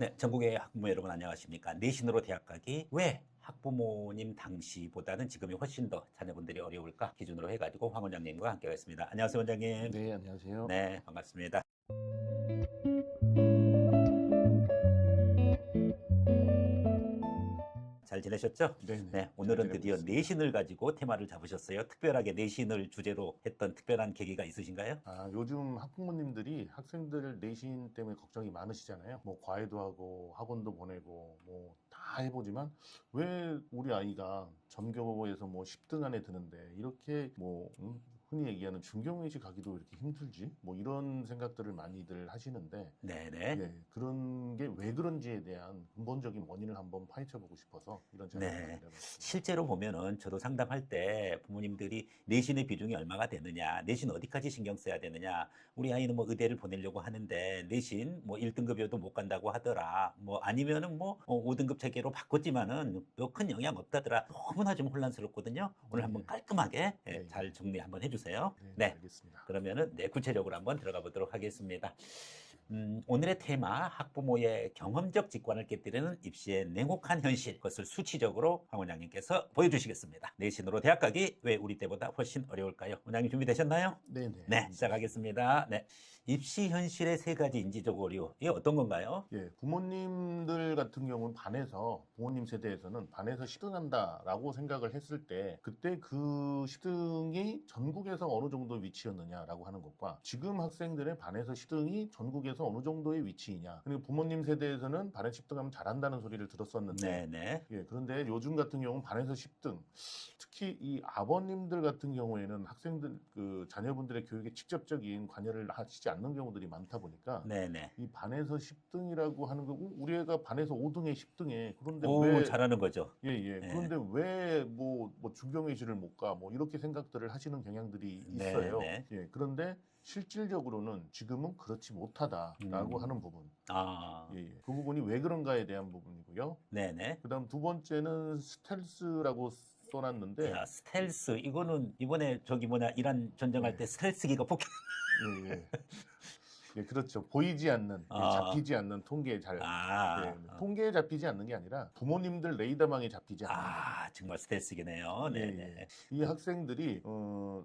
네, 전국의 학부모 여러분 안녕하십니까? 내신으로 대학 가기 왜 학부모님 당시보다는 지금이 훨씬 더 자녀분들이 어려울까 기준으로 해가지고 황 원장님과 함께 하겠습니다. 안녕하세요, 원장님. 네, 안녕하세요. 네, 반갑습니다. 잘 지내셨죠? 네네, 네, 잘 오늘은 지내고 드디어 있습니다. 내신을 가지고 테마를 잡으셨어요. 특별하게 내신을 주제로 했던 특별한 계기가 있으신가요? 요즘 학부모님들이 학생들 내신 때문에 걱정이 많으시잖아요. 뭐 과외도 하고 학원도 보내고 뭐 다 해보지만 왜 우리 아이가 전교에서 뭐 10등 안에 드는데 이렇게 뭐 흔히 얘기하는 중경외시 가기도 이렇게 힘들지? 뭐 이런 생각들을 많이들 하시는데 네네. 예, 그런 게 왜 그런지에 대한 근본적인 원인을 한번 파헤쳐보고 싶어서 이런 자리를 네. 마련해봤습니다. 실제로 보면은 저도 상담할 때 부모님들이 내신의 비중이 얼마가 되느냐, 내신 어디까지 신경 써야 되느냐, 우리 아이는 뭐 의대를 보내려고 하는데 내신 뭐 1등급이어도 못 간다고 하더라. 뭐 아니면은 뭐 5등급 체계로 바꿨지만은 뭐 큰 영향 없다더라. 너무나 좀 혼란스럽거든요. 오늘 예, 한번 예, 깔끔하게 예, 잘 예. 정리 한번 해주세요. 네, 네, 네. 알겠습니다. 그러면은 네, 구체적으로 한번 들어가 보도록 하겠습니다. 오늘의 테마 학부모의 경험적 직관을 깨뜨리는 입시의 냉혹한 현실, 그것을 수치적으로 황 원장님께서 보여주시겠습니다. 내신으로 대학 가기 왜 우리 때보다 훨씬 어려울까요? 원장님 준비되셨나요? 네, 네, 네, 준비됐습니다. 시작하겠습니다. 네, 입시 현실의 세 가지 인지적 오류, 이게 어떤 건가요? 예, 부모님들 같은 경우는 반에서, 부모님 세대에서는 반에서 10등한다라고 생각을 했을 때, 그때 그 10등이 전국에서 어느 정도 위치였느냐라고 하는 것과, 지금 학생들의 반에서 10등이 전국에서 어느 정도의 위치이냐. 그리고 부모님 세대에서는 반에서 10등하면 잘한다는 소리를 들었었는데, 네네. 예, 그런데 요즘 같은 경우는 반에서 10등, 특히 이 아버님들 같은 경우에는 학생들, 그 자녀분들의 교육에 직접적인 관여를 하시지 않는 경우들이 많다 보니까, 네네. 이 반에서 10등이라고 하는 거고 우리 애가 반에서 5등에 10등에 그런데 오, 왜 잘하는 거죠. 예예 네. 그런데 왜 뭐 중경외시를 못 가 뭐 이렇게 생각들을 하시는 경향들이 있어요. 네네. 예 그런데 실질적으로는 지금은 그렇지 못하다라고 음, 하는 부분. 아, 예예 그 부분이 왜 그런가에 대한 부분이고요. 네네. 그다음 두 번째는 스텔스라고 써놨는데 야, 스텔스, 이거는 이번에 저기 뭐냐, 이란 전쟁할 때 예 스텔스기가 폭 예, 예. 예, 그렇죠. 보이지 않는, 예, 어, 잡히지 않는 통계에 잘, 예, 어. 통계에 잡히지 않는 게 아니라 부모님들 레이더망에 잡히지 않는 거죠. 정말 스텔스기네요. 예, 네네. 예. 이 학생들이,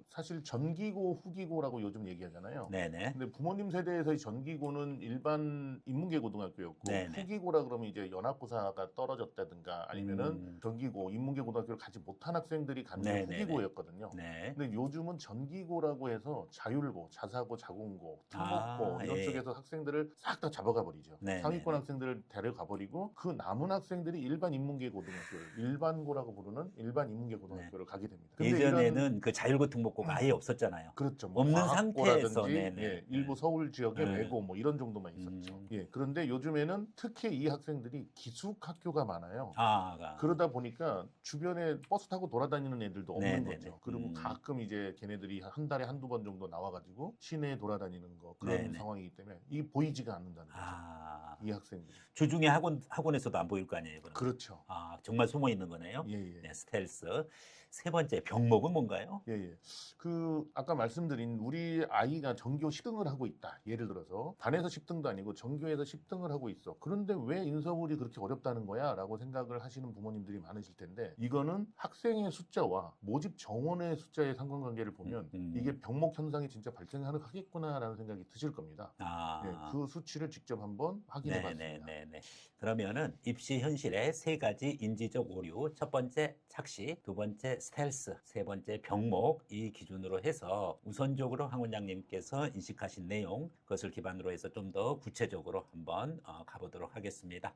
사실 전기고, 후기고라고 요즘 얘기하잖아요. 네네. 근데 부모님 세대에서의 전기고는 일반 인문계 고등학교였고, 네네. 후기고라 그러면 이제 연합고사가 떨어졌다든가 아니면은 음, 전기고, 인문계 고등학교를 가지 못한 학생들이 가는 게 네네네. 후기고였거든요. 네. 근데 요즘은 전기고라고 해서 자율고, 자사고, 자공고, 특목고 이런 예. 쪽에서 학생들을 싹 다 잡아가 버리죠. 상위권 네네네. 학생들을 데려가 버리고 그 남은 학생들이 일반 인문계 고등학교를 일반고라고 부르는 일반 인문계 네. 고등학교를 가게 됩니다. 근데 이런 예전에는 그 자율고 특목고가 아예 없었잖아요. 그렇죠. 뭐 없는 상태에서, 과학고라든지 네네. 예, 일부 서울 지역의 네. 외고 뭐 이런 정도만 있었죠. 음, 예, 그런데 요즘에는 특히 이 학생들이 기숙 학교가 많아요. 아, 그러다 보니까 주변에 버스 타고 돌아다니는 애들도 없는 네네네. 거죠. 그리고 가끔 이제 걔네들이 한 달에 한두 번 정도 나와가지고 시내에 돌아다니는 거 그런 네네. 상황이기 때문에 이게 보이지가 않는다는 거죠. 아, 이 학생들이. 주중에 학원에서도 안 보일 거 아니에요, 그러면. 그렇죠. 정말 숨어 있는 거네요. 예, 예. 네, 스텔스. 세 번째, 병목은 뭔가요? 예, 예. 그, 아까 말씀드린 우리 아이가 전교 10등을 하고 있다. 예를 들어서, 반에서 10등도 아니고 전교에서 10등을 하고 있어. 그런데 왜 인서울이 그렇게 어렵다는 거야? 라고 생각을 하시는 부모님들이 많으실 텐데, 이거는 학생의 숫자와 모집 정원의 숫자의 상관관계를 보면, 이게 병목 현상이 진짜 발생하겠구나라는 생각이 드실 겁니다. 예, 아, 그 수치를 직접 한번 확인해 봤습니다. 네네네네. 그러면은 입시 현실의 세 가지 인지적 오류. 첫 번째 착시, 두 번째 스텔스, 세 번째 병목. 이 기준으로 해서 우선적으로 황 원장님께서 인식하신 내용, 그것을 기반으로 해서 좀 더 구체적으로 한번 가보도록 하겠습니다.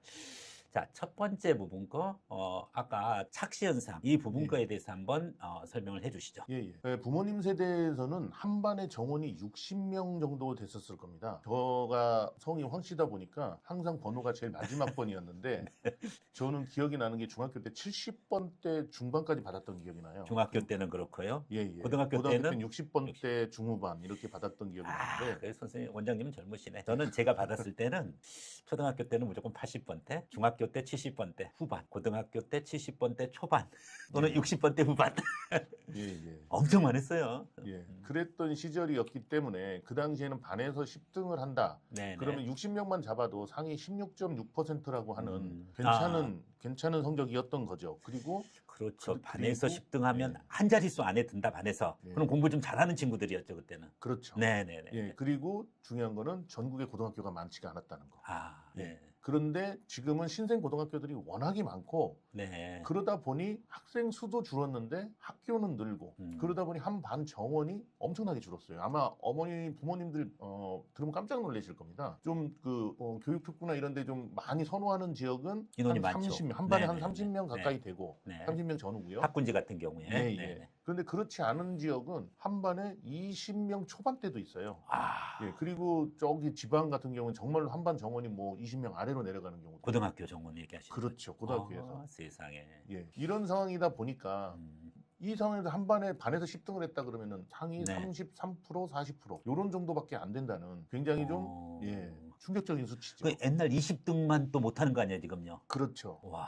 자, 첫 번째 부분 거, 아까 착시 현상, 이 부분 예. 거에 대해서 한번 설명을 해 주시죠. 예, 예. 부모님 세대에서는 한 반의 정원이 60명 정도 됐었을 겁니다. 저가 성이 황 씨다 보니까 항상 번호가 제일 마지막 번이었는데 저는 기억이 나는 게 중학교 때 70번 대 중반까지 받았던 기억이 나요. 중학교 때는 그렇고요. 예, 예. 고등학교 고등학교 때는 때는 60번 60. 대 중후반 이렇게 받았던 기억이 나는데 그래서 선생님, 원장님은 젊으시네. 저는 제가 받았을 때는 초등학교 때는 무조건 80번대, 중학교 중학교 때 70번대 후반, 고등학교 때 70번대 초반 또는 예. 60번대 후반. 예, 예. 엄청 많았어요. 예. 그랬던 시절이었기 때문에 그 당시에는 반에서 10등을 한다. 네네. 그러면 60명만 잡아도 상위 16.6%라고 하는 음. 괜찮은 성적이었던 거죠. 그리고 그렇죠. 그- 반에서 그리고- 10등하면 예. 한 자릿수 안에 든다 반에서. 예. 그럼 공부 좀 잘하는 친구들이었죠 그때는. 그렇죠. 네네네. 예. 그리고 중요한 거는 전국의 고등학교가 많지가 않았다는 거. 아, 예. 네. 그런데 지금은 신생 고등학교들이 워낙에 많고 네. 그러다 보니 학생 수도 줄었는데 학교는 늘고 그러다 보니 한 반 정원이 엄청나게 줄었어요. 아마 어머니 부모님들 들으면 깜짝 놀라실 겁니다. 좀 그 교육 특구나 이런 데 좀 많이 선호하는 지역은 인원이 한 많죠. 30명, 한 반에 한 네네네. 30명 가까이 네. 되고 네. 30명 전후고요. 학군지 같은 경우에. 예, 예. 네네. 그런데 그렇지 않은 지역은 한 반에 20명 초반대도 있어요. 아, 예, 그리고 저기 지방 같은 경우는 정말로 한 반 정원이 뭐 20명 아래로 내려가는 경우도 고등학교 정원 얘기하시죠. 그렇죠. 고등학교에서. 세상에. 예, 이런 상황이다 보니까 음, 이 상황에서 한 반에서 10등을 했다 그러면은 상위 네. 33%, 40% 요런 정도밖에 안 된다는 굉장히 좀 어. 예, 충격적인 수치죠. 그 옛날 20등만 또 못하는 거 아니에요 지금요? 그렇죠. 와,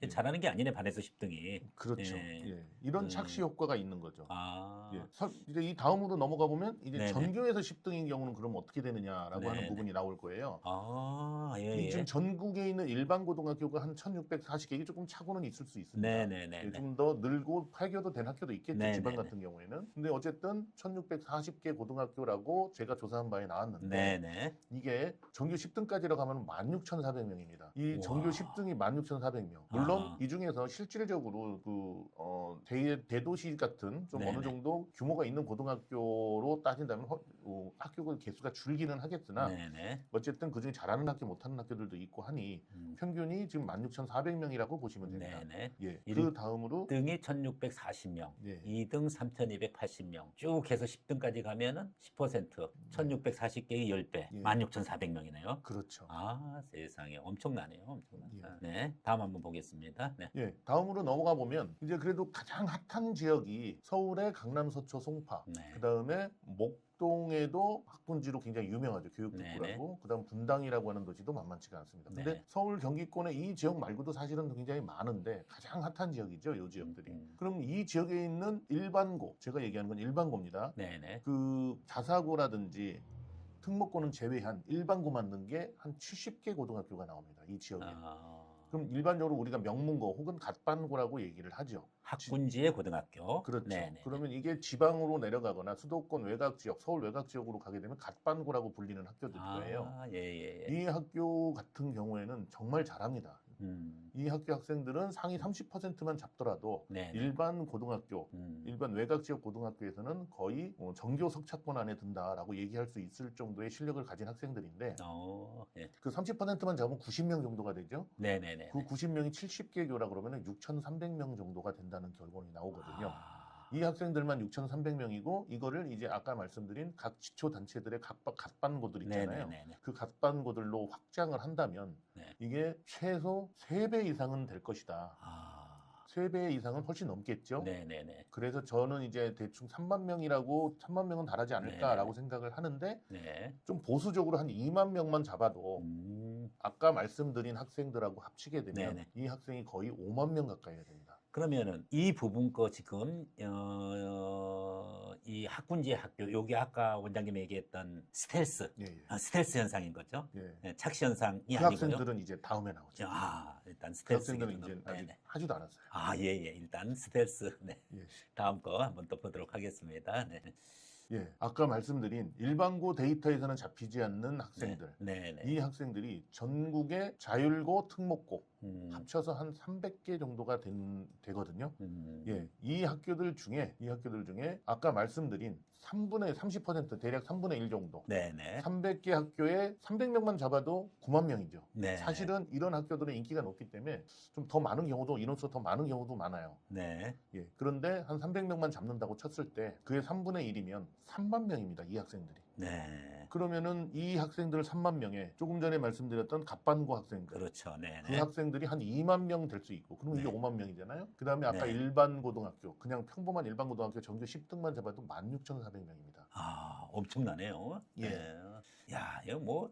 예. 잘하는 게 아니네 반에서 10등이. 그렇죠. 예. 예. 이런 착시 효과가 있는 거죠. 아, 예. 이제 이 다음으로 넘어가 보면 이제 네네. 전교에서 10등인 경우는 그럼 어떻게 되느냐라고 하는 네네. 부분이 나올 거예요. 아, 이 예, 지금 예. 전국에 있는 일반 고등학교가 한 1640개, 이게 조금 차고는 있을 수 있습니다. 네네네. 예, 좀 더 늘고 폐교도 된 학교도 있겠죠, 네네네. 지방 같은 경우에는. 근데 어쨌든 1640개 고등학교라고 제가 조사한 바에 나왔는데 네네. 이게 전교 10등까지라고 하면 16,400명입니다. 이 우와. 전교 10등이 16,400명. 물론 아. 이 중에서 실질적으로 대도시 같은 좀 네네. 어느 정도 규모가 있는 고등학교로 따진다면 학교 개수가 줄기는 하겠으나 네네. 어쨌든 그중에 잘하는 학교 못하는 학교들도 있고 하니 평균이 지금 16,400명이라고 보시면 됩니다. 네네. 예. 일- 그 다음으로 1등이 1640명, 예. 2등 3880명, 쭉 해서 10등까지 가면은 10%, 1640개의 10배, 예. 16,400명이네요. 그렇죠. 아, 세상에 엄청나네요. 엄청나다. 예. 네. 다음 한번 보겠습니다. 네. 예, 다음으로 넘어가 보면 이제 그래도 가장 핫한 지역이 서울의 강남, 서초, 송파. 네. 그다음에 목동에도 학군지로 굉장히 유명하죠. 네네. 교육특구라고. 그다음 분당이라고 하는 도시도 만만치가 않습니다. 근데 네. 서울 경기권의 이 지역 말고도 사실은 굉장히 많은데 가장 핫한 지역이죠. 이 지역들이. 그럼 이 지역에 있는 일반고, 제가 얘기하는 건 일반고입니다. 네네. 그 자사고라든지 특목고는 제외한 일반고만 넣은 게 한 70개 고등학교가 나옵니다. 이 지역에. 아, 그럼 일반적으로 우리가 명문고 혹은 갓반고라고 얘기를 하죠. 학군지의 고등학교. 그렇죠. 네네. 그러면 이게 지방으로 내려가거나 수도권 외곽 지역, 서울 외곽 지역으로 가게 되면 갓반고라고 불리는 학교들 거예요. 아, 예, 예, 예. 이 학교 같은 경우에는 정말 잘합니다. 이 학교 학생들은 상위 30%만 잡더라도 네네. 일반 고등학교, 음. 일반 외곽 지역 고등학교에서는 거의 정교 석차권 안에 든다라고 얘기할 수 있을 정도의 실력을 가진 학생들인데 예. 그 30%만 잡으면 90명 정도가 되죠. 네네네. 그 90명이 70개 교라 그러면 6,300명 정도가 된다는 결론이 나오거든요. 아, 이 학생들만 6,300명이고 이거를 이제 아까 말씀드린 각 지초 단체들의 갓반고들 있잖아요. 네네네. 그 갓반고들로 확장을 한다면 네. 이게 최소 3배 이상은 될 것이다. 아, 3배 이상은 훨씬 넘겠죠. 네네네. 그래서 저는 이제 대충 3만 명은 달하지 않을까라고 생각을 하는데 네. 좀 보수적으로 한 2만 명만 잡아도 아까 말씀드린 학생들하고 합치게 되면 네네. 이 학생이 거의 5만 명 가까이 됩니다. 그러면은 이 부분 거 지금 이 학군지의 학교 여기 아까 원장님이 얘기했던 스텔스 예, 예. 스텔스 현상인 거죠. 예. 네, 착시 현상이 그 아니고요. 학생들은 이제 다음에 나오죠. 일단 그 스텔스 학생들은 기준으로. 이제 아직 네네. 하지도 않았어요. 예예. 일단 스텔스. 네. 예. 다음 거 한번 또 보도록 하겠습니다. 네. 예, 아까 말씀드린 일반고 데이터에서는 잡히지 않는 학생들. 네네. 이 학생들이 전국의 자율고, 특목고 합쳐서 합쳐서 한 300개 정도가 되거든요. 음. 예, 이 학교들 중에 아까 말씀드린 30% 대략 3분의 1 정도. 네네. 300개 학교에 300명만 잡아도 9만 명이죠. 네. 사실은 이런 학교들은 인기가 높기 때문에 좀 더 많은 경우도 인원수가 더 많은 경우도 많아요. 네. 예, 그런데 한 300명만 잡는다고 쳤을 때 그의 3분의 1이면 3만 명입니다. 이 학생들이. 네. 그러면은 이 학생들 3만 명에 조금 전에 말씀드렸던 갓반고 학생들. 그렇죠. 네네. 그 학생들이 한 2만 명 될 수 있고 그러면 이게 네. 5만 명이잖아요. 그 다음에 아까 네. 일반 고등학교 그냥 평범한 일반 고등학교 전교 10등만 잡아도 16,400명입니다. 엄청나네요. 예. 네. 야, 이거 뭐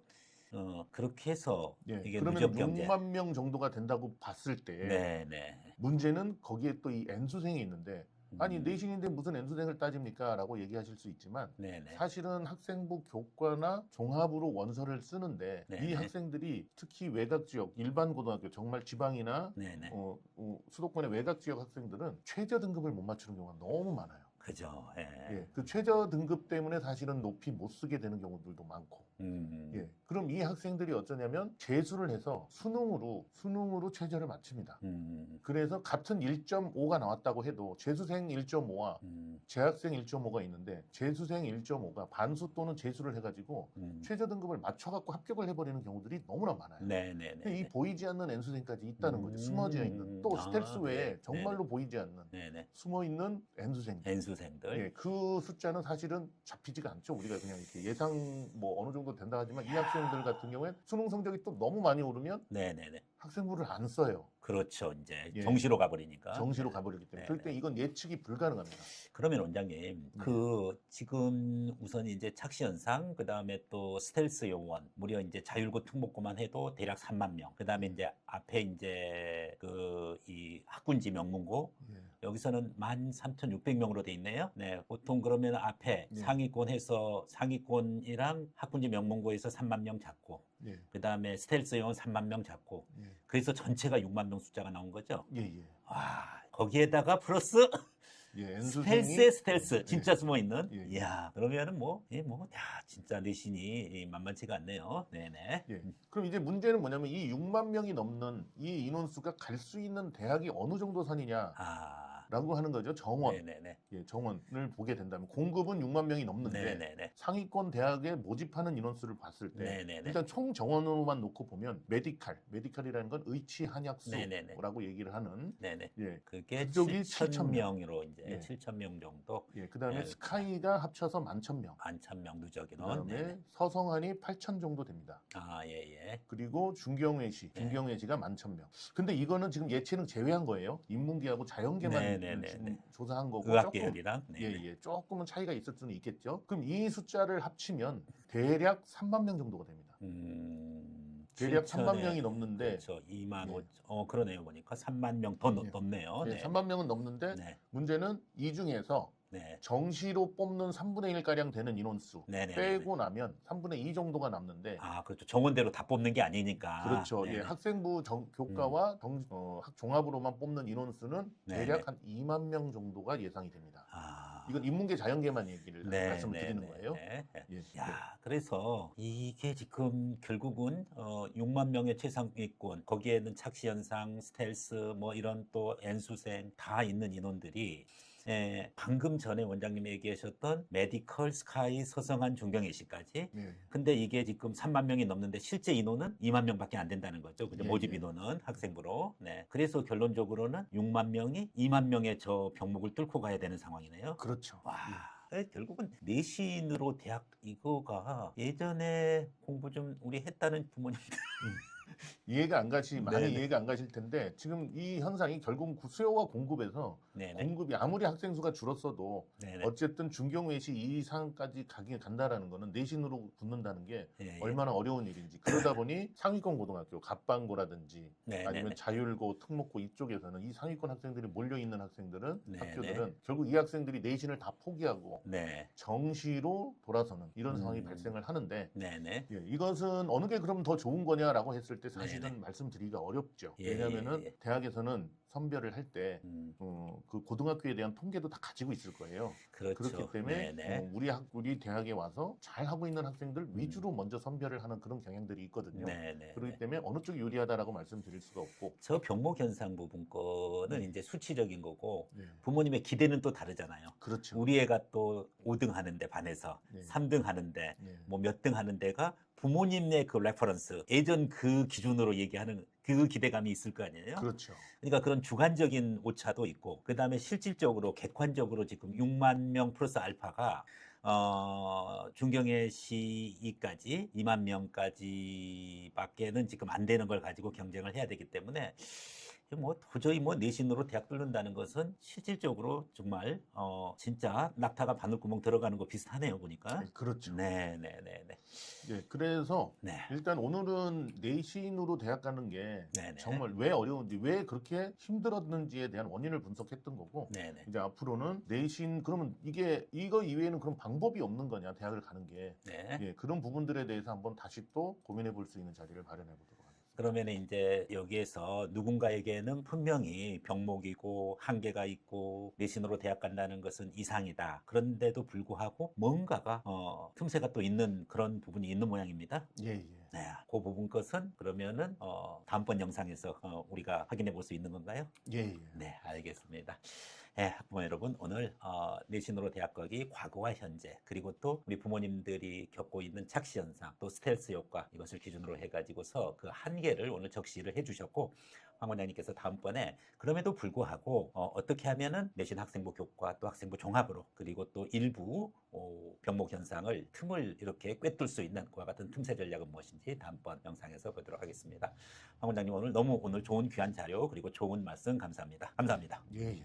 그렇게 해서 예, 이게 그러면 누적 경제. 6만 명 정도가 된다고 봤을 때 네네. 문제는 거기에 또 이 N수생이 있는데 아니 음, 내신인데 무슨 N수생을 따집니까? 라고 얘기하실 수 있지만 네네. 사실은 학생부 교과나 종합으로 원서를 쓰는데 이 네네. 학생들이 특히 외곽 지역 일반 고등학교 정말 지방이나 네네. 수도권의 외곽 지역 학생들은 최저 등급을 못 맞추는 경우가 너무 많아요. 그죠. 예. 예, 그 최저 등급 때문에 사실은 높이 못 쓰게 되는 경우들도 많고. 예, 그럼 이 학생들이 어쩌냐면 재수를 해서 수능으로 최저를 맞춥니다. 그래서 같은 1.5가 나왔다고 해도 재수생 1.5와 재학생 1.5가 있는데 재수생 1.5가 반수 또는 재수를 해가지고 최저 등급을 맞춰갖고 합격을 해버리는 경우들이 너무나 많아요. 근데 이 네네네. 보이지 않는 N수생까지 있다는 거죠. 숨어져 있는 또 스텔스 외에 네. 정말로 보이지 않는 네네. 숨어있는 N수생들. N수생들. 예, 그 숫자는 사실은 잡히지가 않죠. 우리가 그냥 이렇게 예상 뭐 어느 정도 된다 하지만 이 학생들 같은 경우엔 수능 성적이 또 너무 많이 오르면 네네네. 학생부를 안 써요. 그렇죠. 이제 예. 정시로 가버리니까. 정시로 네. 가버리기 때문에. 네네. 그럴 때 이건 예측이 불가능합니다. 그러면 원장님, 지금 우선 이제 착시 현상, 그 다음에 또 스텔스 요원, 무려 이제 자율고 특목고만 해도 대략 3만 명. 그 다음에 이제 앞에 이제 이 학군지 명문고, 예. 여기서는 13,600명으로 돼 있네요. 네, 보통 그러면 앞에 예. 상위권이랑 학군지 명문고에서 3만 명 잡고, 예. 그 다음에 스텔스 요원 3만 명 잡고, 예. 그래서 전체가 6만 명 숫자가 나온 거죠. 예. 예. 와, 거기에다가 플러스 예. 스텔스의 스텔스, 예. 진짜 숨어 있는. 예. 이야, 그러면은 야, 진짜 내신이 만만치가 않네요. 네네. 예. 그럼 이제 문제는 뭐냐면 이 6만 명이 넘는 이 인원수가 갈 수 있는 대학이 어느 정도 선이냐? 라고 하는 거죠. 정원. 네네네. 예, 정원을 보게 된다면 공급은 6만 명이 넘는데 네네네. 상위권 상위권 대학에 모집하는 인원수를 봤을 때 네네네. 일단 총 정원으로만 놓고 보면 메디칼이라는 건 의치 네네네. 한약수라고 얘기를 하는 네네. 예, 그게 그쪽이 7,000명으로 이제 예. 7,000명 정도. 예, 그다음에 네. 스카이가 합쳐서 11,000명. 11,000명 누적 인원. 그다음에 네네. 서성한이 8,000 정도 됩니다. 아, 예, 예. 그리고 중경외시가 11,000명. 근데 이거는 지금 예체능 제외한 거예요. 인문계하고 자연계만 네네네네. 지금 조사한 거고 의학 조금 계열이랑. 예, 네네. 예. 조금은 차이가 있을 수는 있겠죠. 그럼 이 숫자를 합치면 대략 3만 명 정도가 됩니다. 대략 3만 명이 넘는데 그렇죠. 2만 예. 5천. 그러네요. 보니까 3만 명 더 예. 넘네요. 예, 네. 3만 명은 넘는데 네. 문제는 이 중에서 네. 정시로 뽑는 3분의 1가량 되는 인원수 네네네. 빼고 나면 3분의 2 정도가 남는데 아, 그렇죠. 정원대로 다 뽑는 게 아니니까. 그렇죠. 예, 네네. 학생부 교과와 종합으로만 뽑는 인원수는 대략 네네. 한 2만 명 정도가 예상이 됩니다. 아. 이건 인문계 자연계만 얘기를 네, 말씀을 네, 드리는 네, 거예요. 네. 예, 야, 그래서 이게 지금 결국은 6만 명의 최상위권, 거기에는 착시 현상, 스텔스, 뭐 이런 또 N수생 다 있는 인원들이 방금 전에 원장님이 얘기하셨던 메디컬, 스카이, 서성한, 중경외시까지. 네. 근데 이게 지금 3만 명이 넘는데 실제 인원은 2만 명밖에 안 된다는 거죠. 그죠? 예, 모집 예. 인원은 학생부로. 네. 그래서 결론적으로는 6만 명이 2만 명의 저 병목을 뚫고 가야 되는 상황이네요. 그렇죠. 와. 예. 결국은 내신으로 대학 이거가 예전에 공부 좀 우리 했다는 부모님들 이해가 안 가시 많이 네네. 이해가 안 가실 텐데 지금 이 현상이 결국 수요와 공급에서 네네. 공급이 아무리 학생 수가 줄었어도 네네. 어쨌든 중경외시 이상까지 간다라는 거는 내신으로 붙는다는 게 예, 예. 얼마나 어려운 일인지 그러다 보니 상위권 고등학교 갑방고라든지 네네네. 아니면 자율고 특목고 이쪽에서는 이 상위권 학생들이 몰려 있는 학생들은 네네. 학교들은 결국 이 학생들이 내신을 다 포기하고 네. 정시로 돌아서는 이런 상황이 음. 발생을 하는데 네네. 예, 이것은 어느 게 그럼 더 좋은 거냐라고 했을 때 사실은 네네. 말씀드리기가 어렵죠. 예, 왜냐하면 예, 예. 대학에서는 선별을 할 때 음, 그 고등학교에 대한 통계도 다 가지고 있을 거예요. 그렇죠. 그렇기 때문에 네네. 우리 대학에 와서 잘 하고 있는 학생들 위주로 먼저 선별을 하는 그런 경향들이 있거든요. 네네. 그렇기 때문에 어느 쪽이 유리하다라고 말씀드릴 수가 없고. 저 병목 현상 부분 거는 이제 수치적인 거고 네, 부모님의 기대는 또 다르잖아요. 그렇죠. 우리 애가 또 5등 하는데 반에서 네. 3등 하는데 네. 뭐 몇 등 하는 데가 부모님의 그 레퍼런스 예전 그 기준으로 얘기하는 그 기대감이 있을 거 아니에요. 그렇죠. 그러니까 그런 주관적인 오차도 있고 그 다음에 실질적으로 객관적으로 지금 6만 명 플러스 알파가 중경외 시까지 2만 명까지밖에는 지금 안 되는 걸 가지고 경쟁을 해야 되기 때문에 뭐 도저히 뭐 내신으로 대학 뚫는다는 것은 실질적으로 정말 진짜 낙타가 바늘구멍 들어가는 거 비슷하네요 보니까. 그렇죠. 네네네네. 예, 그래서 네. 일단 오늘은 내신으로 대학 가는 게 네네. 정말 왜 어려운지, 왜 그렇게 힘들었는지에 대한 원인을 분석했던 거고, 네네. 이제 앞으로는 내신, 그러면 이거 이외에는 그런 방법이 없는 거냐, 대학을 가는 게. 네. 예, 그런 부분들에 대해서 한번 다시 또 고민해 볼 수 있는 자리를 마련해 보도록 하겠습니다. 그러면 이제 여기에서 누군가에게는 분명히 병목이고 한계가 있고 내신으로 대학 간다는 것은 이상이다. 그런데도 불구하고 뭔가가 틈새가 또 있는 그런 부분이 있는 모양입니다. 예, 예. 네, 그 부분 것은 그러면은 다음번 영상에서 우리가 확인해 볼 수 있는 건가요? 예, 예. 네, 알겠습니다. 네, 학부모 여러분, 오늘 내신으로 대학 가기 과거와 현재, 그리고 또 우리 부모님들이 겪고 있는 착시 현상, 또 스텔스 효과, 이것을 기준으로 해가지고서 그 한계를 오늘 적시를 해주셨고, 황 원장님께서 다음번에 그럼에도 불구하고 어떻게 하면은 내신 학생부 교과 또 학생부 종합으로, 그리고 또 일부 병목 현상을 틈을 이렇게 꿰뚫 수 있는 그와 같은 틈새 전략은 무엇인지 다음번 영상에서 보도록 하겠습니다. 황 원장님 오늘 너무 좋은 귀한 자료 그리고 좋은 말씀 감사합니다. 감사합니다. 예, 예.